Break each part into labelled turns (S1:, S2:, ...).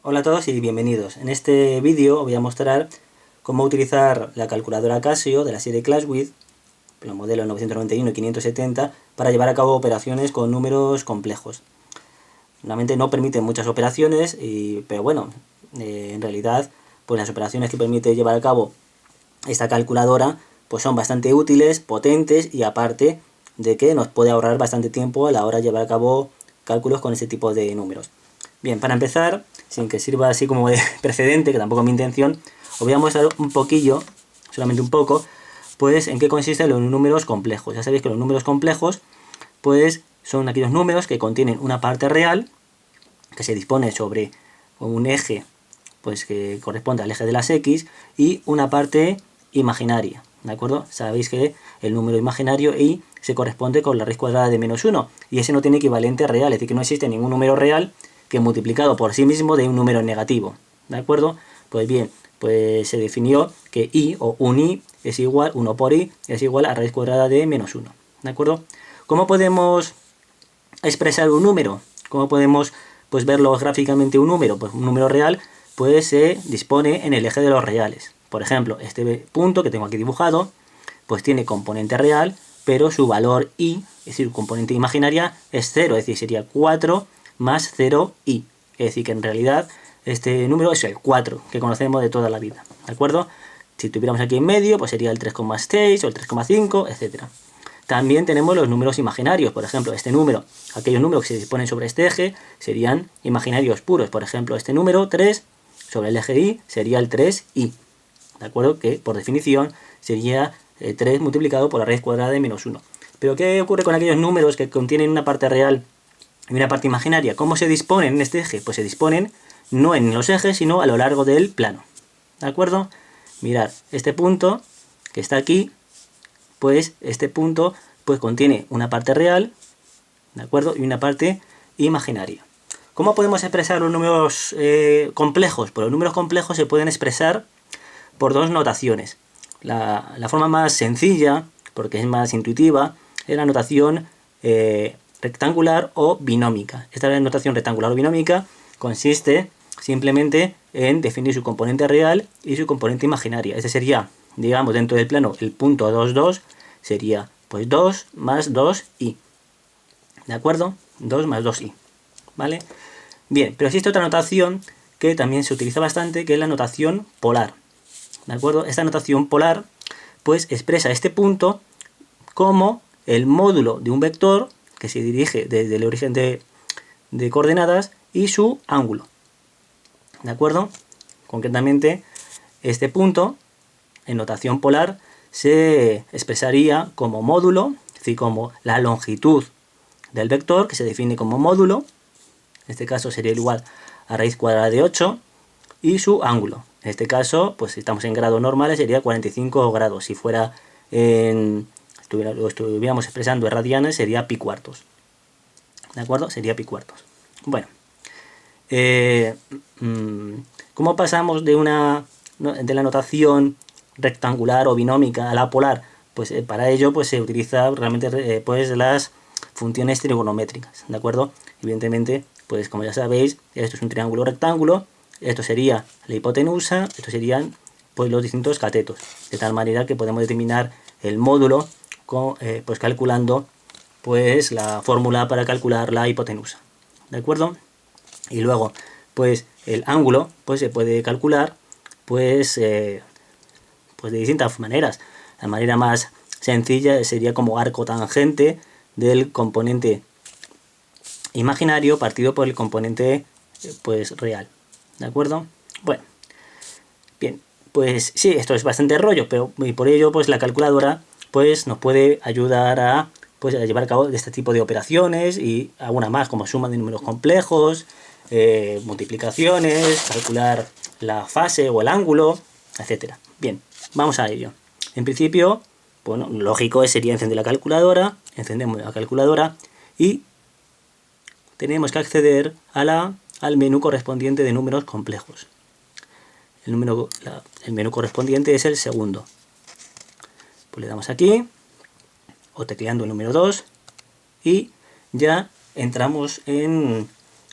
S1: Hola a todos y bienvenidos. En este vídeo os voy a mostrar cómo utilizar la calculadora Casio de la serie Classwith, los modelos 991 y 570, para llevar a cabo operaciones con números complejos. Realmente no permite muchas operaciones, pero bueno, en realidad pues las operaciones que permite llevar a cabo esta calculadora pues son bastante útiles, potentes y aparte de que nos puede ahorrar bastante tiempo a la hora de llevar a cabo cálculos con este tipo de números. Bien, para empezar, sin que sirva así como de precedente, que tampoco es mi intención, os voy a mostrar un poquillo, solamente un poco, pues en qué consisten los números complejos. Ya sabéis que los números complejos pues son aquellos números que contienen una parte real que se dispone sobre un eje pues que corresponde al eje de las x y una parte imaginaria, ¿de acuerdo? Sabéis que el número imaginario y se corresponde con la raíz cuadrada de menos 1 y ese no tiene equivalente real, es decir, que no existe ningún número real que multiplicado por sí mismo dé un número negativo, ¿de acuerdo? Pues bien, pues se definió que i o un i es igual, 1 por i es igual a raíz cuadrada de menos 1, ¿de acuerdo? ¿Cómo podemos expresar un número? ¿Cómo podemos pues verlo gráficamente un número? Pues un número real pues se dispone en el eje de los reales. Por ejemplo, este punto que tengo aquí dibujado pues tiene componente real, pero su valor i, es decir, componente imaginaria, es 0, es decir, sería 4 más 0i. Es decir, que en realidad este número es el 4, que conocemos de toda la vida, ¿de acuerdo? Si tuviéramos aquí en medio, pues sería el 3,6 o el 3,5, etc. También tenemos los números imaginarios, por ejemplo, este número, aquellos números que se disponen sobre este eje serían imaginarios puros. Por ejemplo, este número 3 sobre el eje i sería el 3i, ¿de acuerdo? Que por definición sería 3 multiplicado por la raíz cuadrada de menos 1. Pero ¿qué ocurre con aquellos números que contienen una parte real y una parte imaginaria? ¿Cómo se disponen en este eje? Pues se disponen no en los ejes, sino a lo largo del plano, ¿de acuerdo? Mirad, este punto que está aquí, pues este punto pues contiene una parte real, ¿de acuerdo? Y una parte imaginaria. ¿Cómo podemos expresar los números complejos? Pues los números complejos se pueden expresar por dos notaciones. La forma más sencilla, porque es más intuitiva, es la notación rectangular o binómica. Esta notación rectangular o binómica consiste simplemente en definir su componente real y su componente imaginaria. Este sería, digamos, dentro del plano, el punto 2, 2, sería pues 2 más 2i. ¿De acuerdo? 2 más 2i. ¿Vale? Bien, pero existe otra notación que también se utiliza bastante, que es la notación polar. ¿De acuerdo? Esta notación polar pues expresa este punto como el módulo de un vector que se dirige desde el origen de coordenadas y su ángulo. ¿De acuerdo? Concretamente, este punto en notación polar se expresaría como módulo, es decir, como la longitud del vector, que se define como módulo, en este caso sería igual a raíz cuadrada de 8, y su ángulo. En este caso, pues si estamos en grados normales, sería 45 grados. Si fuera lo estuviéramos expresando en radianes, sería pi cuartos. ¿De acuerdo? Sería pi cuartos. Bueno. ¿Cómo pasamos de la notación rectangular o binómica a la polar? Pues para ello pues se utiliza realmente pues las funciones trigonométricas, ¿de acuerdo? Evidentemente, pues como ya sabéis, esto es un triángulo rectángulo, esto sería la hipotenusa, estos serían pues los distintos catetos, de tal manera que podemos determinar el módulo pues calculando pues la fórmula para calcular la hipotenusa, ¿de acuerdo? Y luego, pues el ángulo pues se puede calcular pues de distintas maneras. La manera más sencilla sería como arco tangente del componente imaginario partido por el componente pues real. ¿De acuerdo? Bueno, bien, pues sí, esto es bastante rollo, pero y por ello pues la calculadora pues nos puede ayudar a llevar a cabo este tipo de operaciones y alguna más como suma de números complejos, multiplicaciones, calcular la fase o el ángulo, etcétera. Bien, vamos a ello. En principio, bueno, lógico sería encender la calculadora, encendemos la calculadora y tenemos que acceder al menú correspondiente de números complejos. El menú correspondiente es el segundo. Pues le damos aquí, o tecleando el número 2, y ya entramos en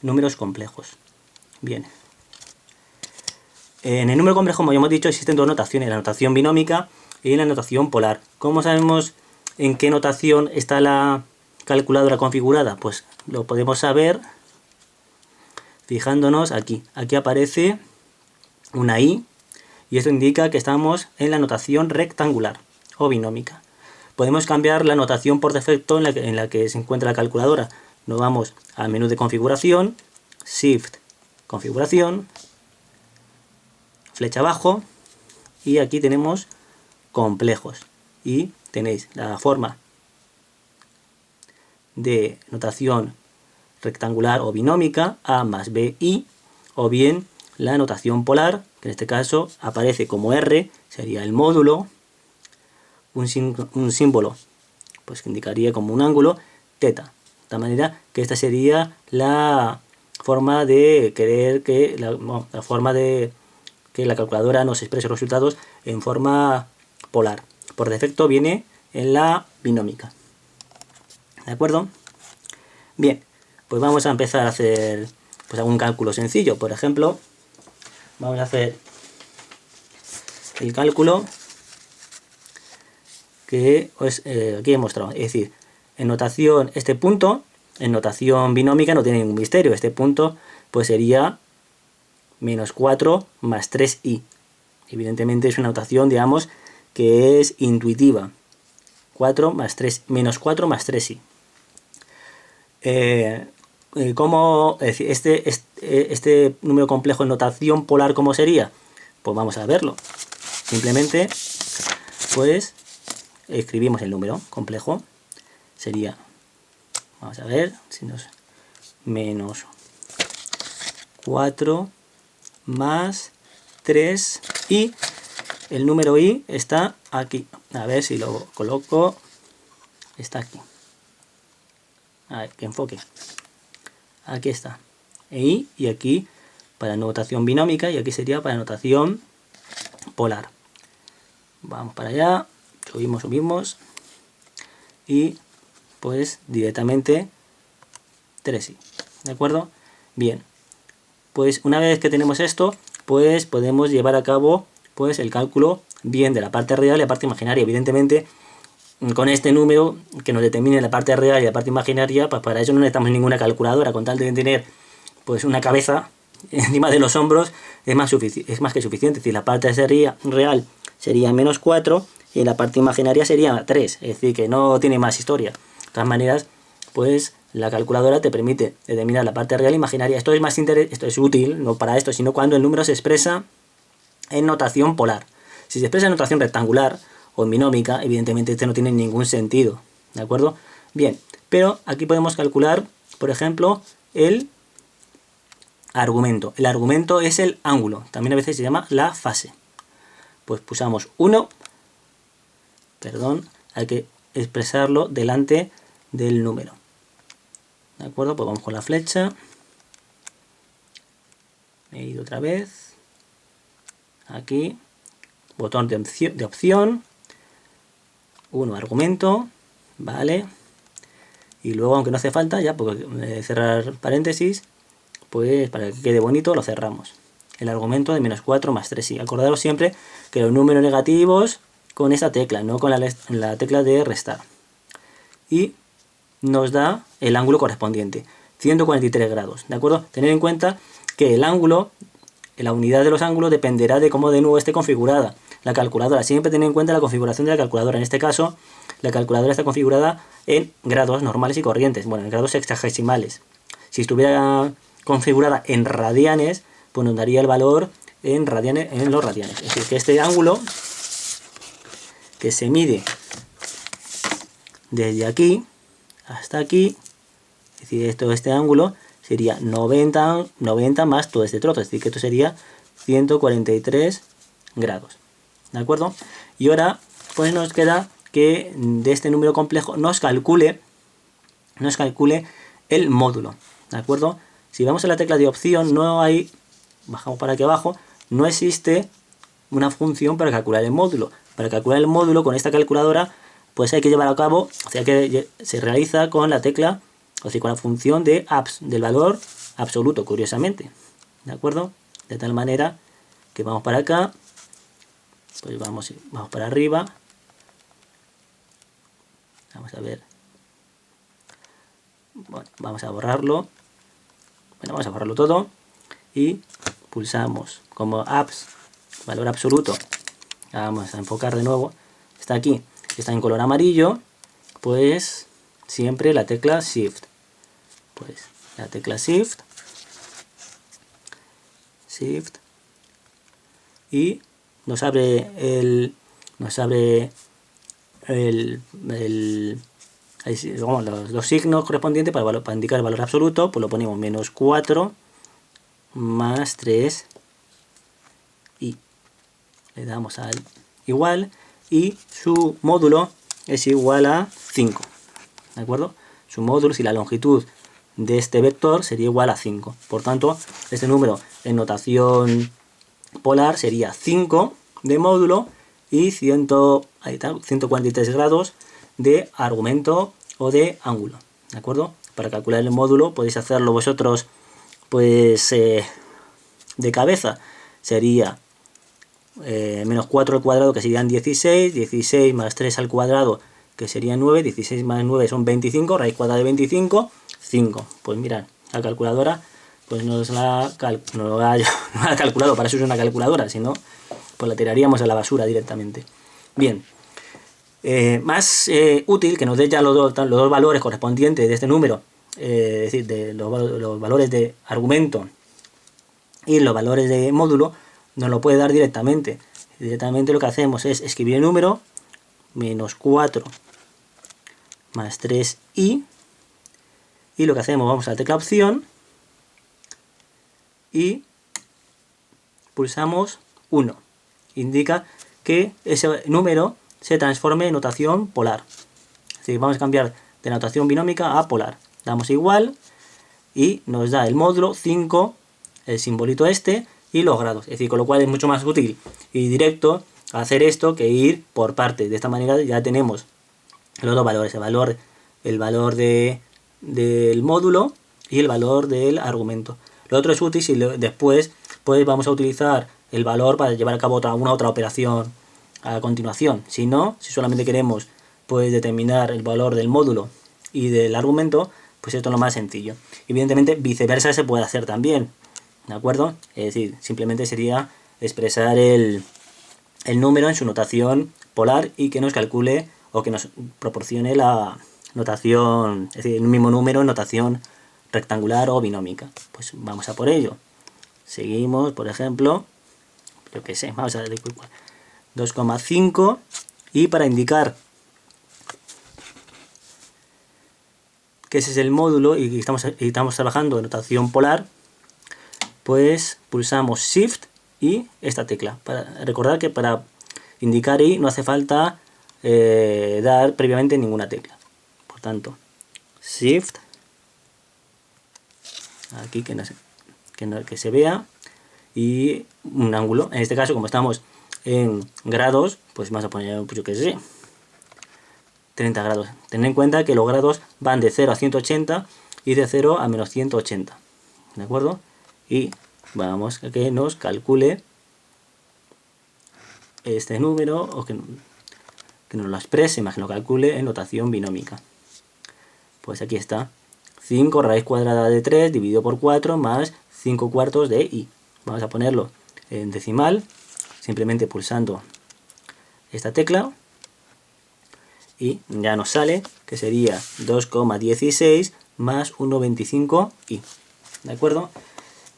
S1: números complejos. Bien, En el número complejo, como ya hemos dicho, existen dos notaciones, la notación binómica y la notación polar. ¿Cómo sabemos en qué notación está la calculadora configurada? Pues lo podemos saber fijándonos aquí. Aquí aparece una I y esto indica que estamos en la notación rectangular o binómica. Podemos cambiar la notación por defecto en la que se encuentra la calculadora. Nos vamos al menú de configuración, Shift, configuración, flecha abajo y aquí tenemos complejos y tenéis la forma de notación rectangular o binómica A más BI, o bien la notación polar, que en este caso aparece como R, sería el módulo, un símbolo pues que indicaría como un ángulo, teta. De tal manera que esta sería la forma de querer que la forma de que la calculadora nos exprese los resultados en forma polar. Por defecto viene en la binómica. ¿De acuerdo? Bien, pues vamos a empezar a hacer pues algún cálculo sencillo. Por ejemplo, vamos a hacer el cálculo que pues, aquí he mostrado. Es decir, en notación, este punto, en notación binómica no tiene ningún misterio. Este punto pues sería menos 4 más 3i. Evidentemente es una notación, digamos, que es intuitiva. 4 más 3, menos 4 más 3i. ¿Cómo, es decir, este número complejo en notación polar, cómo sería? Pues vamos a verlo. Simplemente, pues, escribimos el número complejo. Sería, vamos a ver, si nos menos 4 más 3 y el número i está aquí. A ver si lo coloco. Está aquí. A ver, que enfoque. Aquí está. I y aquí para notación binómica y aquí sería para notación polar. Vamos para allá. Subimos. Y pues directamente 3i. ¿De acuerdo? Bien. Pues una vez que tenemos esto, pues podemos llevar a cabo pues el cálculo bien de la parte real y la parte imaginaria. Evidentemente, con este número que nos determine la parte real y la parte imaginaria, pues para eso no necesitamos ninguna calculadora. Con tal de tener pues una cabeza encima de los hombros es más que suficiente. Es decir, la parte real sería menos 4 y la parte imaginaria sería 3. Es decir, que no tiene más historia. De todas maneras, pues la calculadora te permite determinar la parte real e imaginaria. Esto es útil, no para esto, sino cuando el número se expresa en notación polar. Si se expresa en notación rectangular o en binómica, evidentemente este no tiene ningún sentido. ¿De acuerdo? Bien, pero aquí podemos calcular, por ejemplo, el argumento. El argumento es el ángulo. También a veces se llama la fase. Pues pulsamos 1. Hay que expresarlo delante del número. ¿De acuerdo? Pues vamos con la flecha. He ido otra vez. Aquí. Botón de opción. 1 argumento. Vale. Y luego, aunque no hace falta, ya porque cerrar paréntesis, pues para que quede bonito lo cerramos. El argumento de menos 4 más 3i. Acordaros siempre que los números negativos con esta tecla, no con la tecla de restar. Y nos da el ángulo correspondiente, 143 grados, ¿de acuerdo? Tened en cuenta que el ángulo, la unidad de los ángulos dependerá de cómo de nuevo esté configurada la calculadora. Siempre tened en cuenta la configuración de la calculadora. En este caso, la calculadora está configurada en grados normales y corrientes, bueno, en grados sexagesimales. Si estuviera configurada en radianes, pues nos daría el valor en los radianes. Es decir, que este ángulo que se mide desde aquí hasta aquí, es decir, este ángulo sería 90 más todo este trozo, es decir, que esto sería 143 grados. ¿De acuerdo? Y ahora pues nos queda que de este número complejo nos calcule el módulo. ¿De acuerdo? Si vamos a la tecla de opción, bajamos para aquí abajo, no existe una función para calcular el módulo. Para calcular el módulo con esta calculadora, pues hay que llevar a cabo, o sea que se realiza con la tecla, o sea, con la función del valor absoluto, curiosamente. ¿De acuerdo? De tal manera que vamos para acá, pues vamos para arriba, vamos a ver, bueno, vamos a borrarlo, bueno, vamos a borrarlo todo, y pulsamos como apps, valor absoluto, vamos a enfocar de nuevo, está aquí, está en color amarillo, pues siempre la tecla Shift, pues la tecla Shift, y nos abre los signos correspondientes para indicar el valor absoluto, pues lo ponemos -4 más 3 y le damos al igual y su módulo es igual a 5, ¿de acuerdo? Su módulo, si la longitud de este vector sería igual a 5, por tanto este número en notación polar sería 5 de módulo y 143 grados de argumento o de ángulo, ¿de acuerdo? Para calcular el módulo podéis hacerlo vosotros pues de cabeza, sería -4 al cuadrado, que serían 16, 16 más 3 al cuadrado, que serían 9, 16 más 9 son 25, raíz cuadrada de 25, 5. Pues mirad, la calculadora pues no la ha calculado, para eso es una calculadora, si no, pues la tiraríamos a la basura directamente. Bien, más útil que nos dé ya los dos valores correspondientes de este número, es decir, de los valores de argumento y los valores de módulo, nos lo puede dar directamente. Directamente lo que hacemos es escribir el número, -4 más 3i, y lo que hacemos, vamos a la tecla opción y pulsamos 1. Indica que ese número se transforme en notación polar. Es decir, vamos a cambiar de notación binómica a polar. Damos igual y nos da el módulo 5, el simbolito este, y los grados. Es decir, con lo cual es mucho más útil y directo hacer esto que ir por partes. De esta manera ya tenemos los dos valores, el valor del módulo y el valor del argumento. Lo otro es útil si después pues vamos a utilizar el valor para llevar a cabo una otra operación a continuación. Si no, si solamente queremos pues determinar el valor del módulo y del argumento, pues esto es lo más sencillo. Evidentemente viceversa se puede hacer también, ¿de acuerdo? Es decir, simplemente sería expresar el número en su notación polar y que nos calcule o que nos proporcione la notación, es decir, el mismo número en notación rectangular o binómica. Pues vamos a por ello. Seguimos, por ejemplo, yo qué sé, vamos a darle 2,5 y para indicar que ese es el módulo y estamos trabajando en notación polar, pues pulsamos Shift y esta tecla. Recordad que para indicar I no hace falta dar previamente ninguna tecla. Por tanto, Shift, aquí que se vea, y un ángulo. En este caso, como estamos en grados, pues vamos a poner, pues yo qué sé, 30 grados. Tened en cuenta que los grados van de 0 a 180 y de 0 a menos 180. ¿De acuerdo? Y vamos a que nos calcule este número, o que nos lo exprese, más que lo calcule en notación binómica. Pues aquí está. 5 raíz cuadrada de 3 dividido por 4 más 5 cuartos de i. Vamos a ponerlo en decimal, simplemente pulsando esta tecla. Y ya nos sale que sería 2,16 más 1,25i. ¿De acuerdo?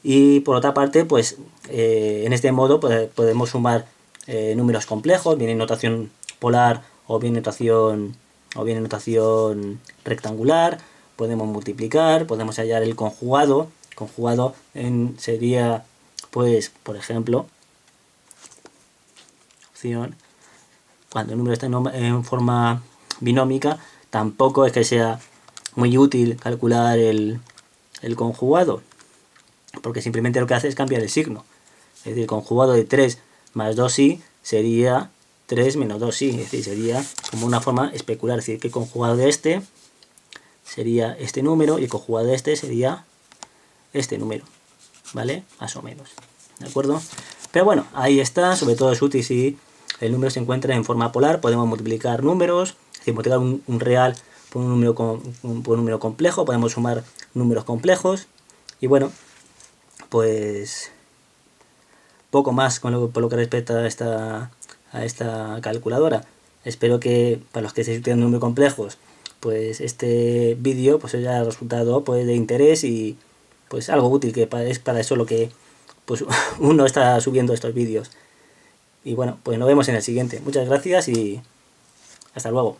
S1: Y por otra parte, pues en este modo podemos sumar números complejos, bien en notación polar o bien en notación rectangular. Podemos multiplicar, podemos hallar el conjugado. Conjugado sería, pues, por ejemplo, opción, cuando el número está en forma binómica, tampoco es que sea muy útil calcular el conjugado, porque simplemente lo que hace es cambiar el signo. Es decir, el conjugado de 3 más 2i sería 3 menos 2i, es decir, sería como una forma especular, es decir, que el conjugado de este sería este número y el conjugado de este sería este número, ¿vale? Más o menos, ¿de acuerdo? Pero bueno, ahí está, sobre todo es útil si el número se encuentra en forma polar, podemos multiplicar números, es decir, multiplicar un real por un número complejo, podemos sumar números complejos, y bueno, pues poco más por lo que respecta a esta calculadora. Espero que para los que estéis estudiando números complejos, pues este vídeo pues haya resultado pues de interés y pues algo útil, que es para eso lo que pues uno está subiendo estos vídeos. Y bueno, pues nos vemos en el siguiente. Muchas gracias y hasta luego.